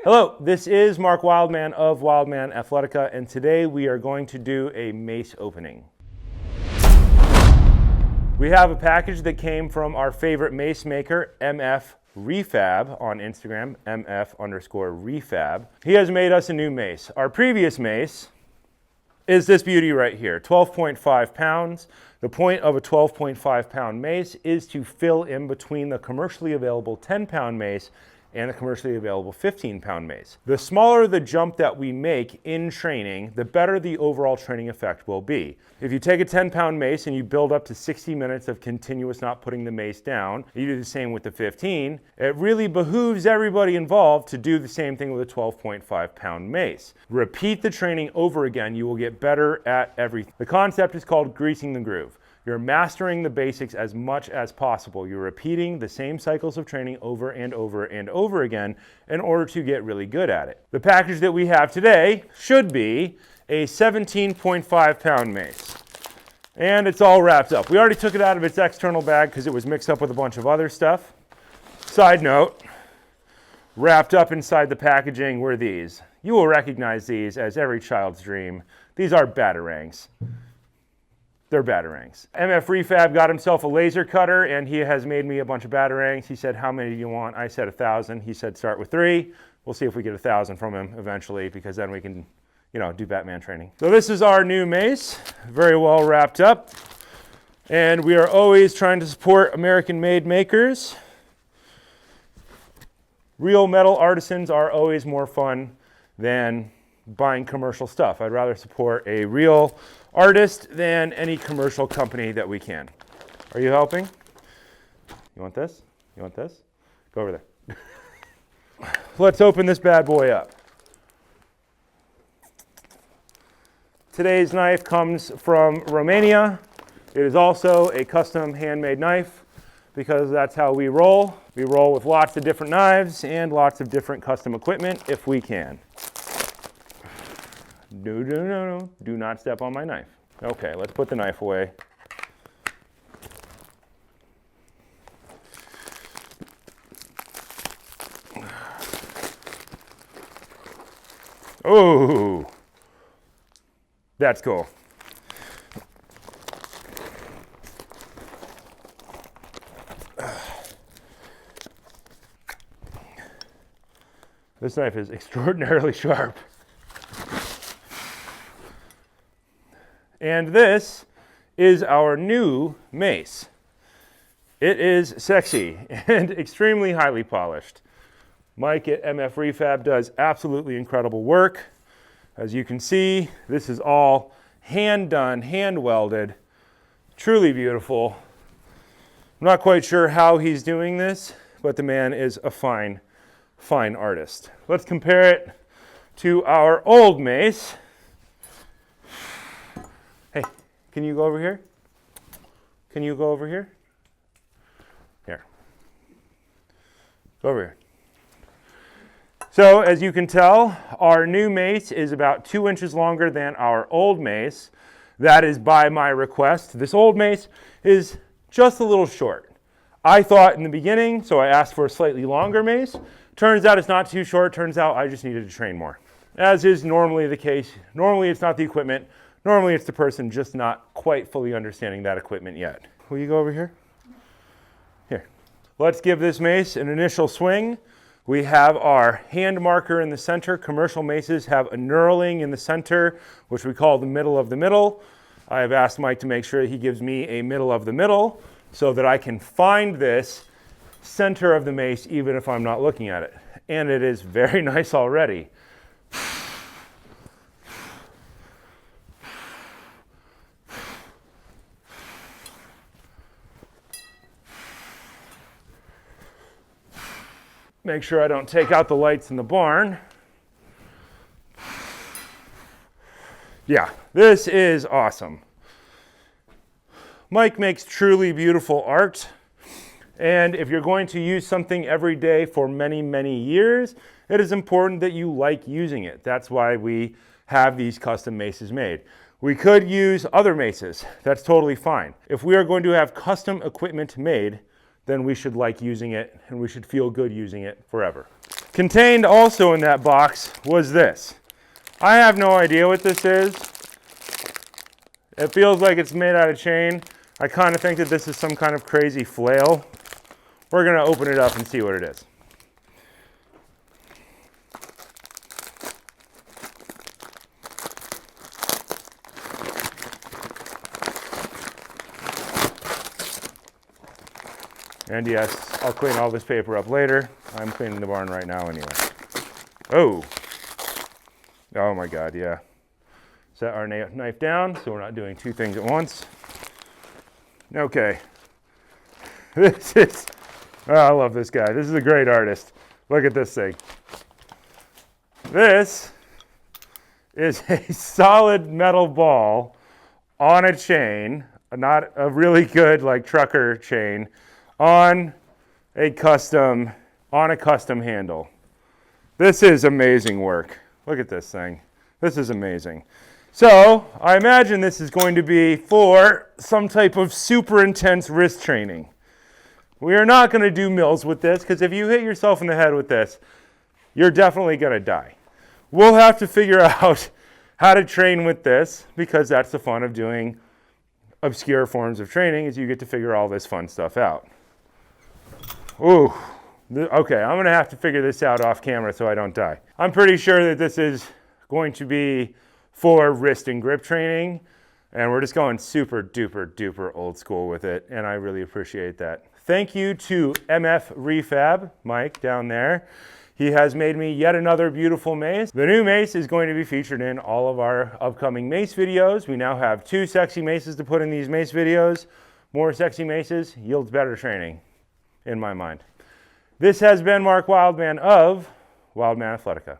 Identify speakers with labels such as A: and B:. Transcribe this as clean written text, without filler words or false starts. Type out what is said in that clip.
A: Hello, this is Mark Wildman of Wildman Athletica, and today we are going to do a mace opening. We have a package that came from our favorite mace maker, MF Refab on Instagram, MF_refab. He has made us a new mace. Our previous mace is this beauty right here, 12.5 pounds. The point of a 12.5 pound mace is to fill in between the commercially available 10-pound mace and the commercially available 15-pound mace. The smaller the jump that we make in training, the better the overall training effect will be. If you take a 10-pound mace and you build up to 60 minutes of continuous not putting the mace down, you do the same with the 15, it really behooves everybody involved to do the same thing with a 12.5-pound mace. Repeat the training over again, you will get better at everything. The concept is called greasing the groove. You're mastering the basics as much as possible. You're repeating the same cycles of training over and over and over again in order to get really good at it. The package that we have today should be a 17.5 pound mace. And it's all wrapped up. We already took it out of its external bag because it was mixed up with a bunch of other stuff. Side note, wrapped up inside the packaging were these. You will recognize these as every child's dream. These are batarangs. They're batarangs. MF Refab got himself a laser cutter and he has made me a bunch of batarangs. He said, how many do you want? I said 1,000. He said, start with 3. We'll see if we get 1,000 from him eventually, because then we can, do Batman training. So this is our new mace, very well wrapped up. And we are always trying to support American-made makers. Real metal artisans are always more fun than buying commercial stuff. I'd rather support a real artist than any commercial company that we can. Are you helping? You want this? You want this? Go over there. Let's open this bad boy up. Today's knife comes from Romania. It is also a custom handmade knife because that's how we roll. We roll with lots of different knives and lots of different custom equipment if we can. No. Do not step on my knife. Okay, let's put the knife away. Oh, that's cool. This knife is extraordinarily sharp. And this is our new mace. It is sexy and extremely highly polished. Mike at MF Refab does absolutely incredible work. As you can see, this is all hand done, hand welded, truly beautiful. I'm not quite sure how he's doing this, but the man is a fine artist. Let's compare it to our old mace. Can you go over here? Can you go over here? Here. Go over here. So as you can tell, our new mace is about 2 inches longer than our old mace. That is by my request. This old mace is just a little short. I thought in the beginning, so I asked for a slightly longer mace. Turns out it's not too short. Turns out I just needed to train more. As is normally the case. Normally it's not the equipment. Normally it's the person just not quite fully understanding that equipment yet. Will you go over here? Here. Let's give this mace an initial swing. We have our hand marker in the center. Commercial maces have a knurling in the center, which we call the middle of the middle. I have asked Mike to make sure he gives me a middle of the middle so that I can find this center of the mace even if I'm not looking at it. And it is very nice already. Make sure I don't take out the lights in the barn. Yeah, this is awesome. Mike makes truly beautiful art. And if you're going to use something every day for many, many years, it is important that you like using it. That's why we have these custom maces made. We could use other maces. That's totally fine. If we are going to have custom equipment made, then we should like using it and we should feel good using it forever. Contained also in that box was this. I have no idea what this is. It feels like it's made out of chain. I kind of think that this is some kind of crazy flail. We're going to open it up and see what it is. And yes, I'll clean all this paper up later. I'm cleaning the barn right now anyway. Oh. Oh my God, yeah. Set our knife down so we're not doing two things at once. Okay. This is, oh, I love this guy. This is a great artist. Look at this thing. This is a solid metal ball on a chain, not a really good like trucker chain, on a custom handle. This is amazing work. Look at this thing. This is amazing. So I imagine this is going to be for some type of super intense wrist training. We are not going to do mills with this because if you hit yourself in the head with this, you're definitely going to die. We'll have to figure out how to train with this because that's the fun of doing obscure forms of training is you get to figure all this fun stuff out. Ooh, okay, I'm going to have to figure this out off camera so I don't die. I'm pretty sure that this is going to be for wrist and grip training, and we're just going super duper duper old school with it, and I really appreciate that. Thank you to MF Refab, Mike down there. He has made me yet another beautiful mace. The new mace is going to be featured in all of our upcoming mace videos. We now have 2 sexy maces to put in these mace videos. More sexy maces yields better training, in my mind. This has been Mark Wildman of Wildman Athletica.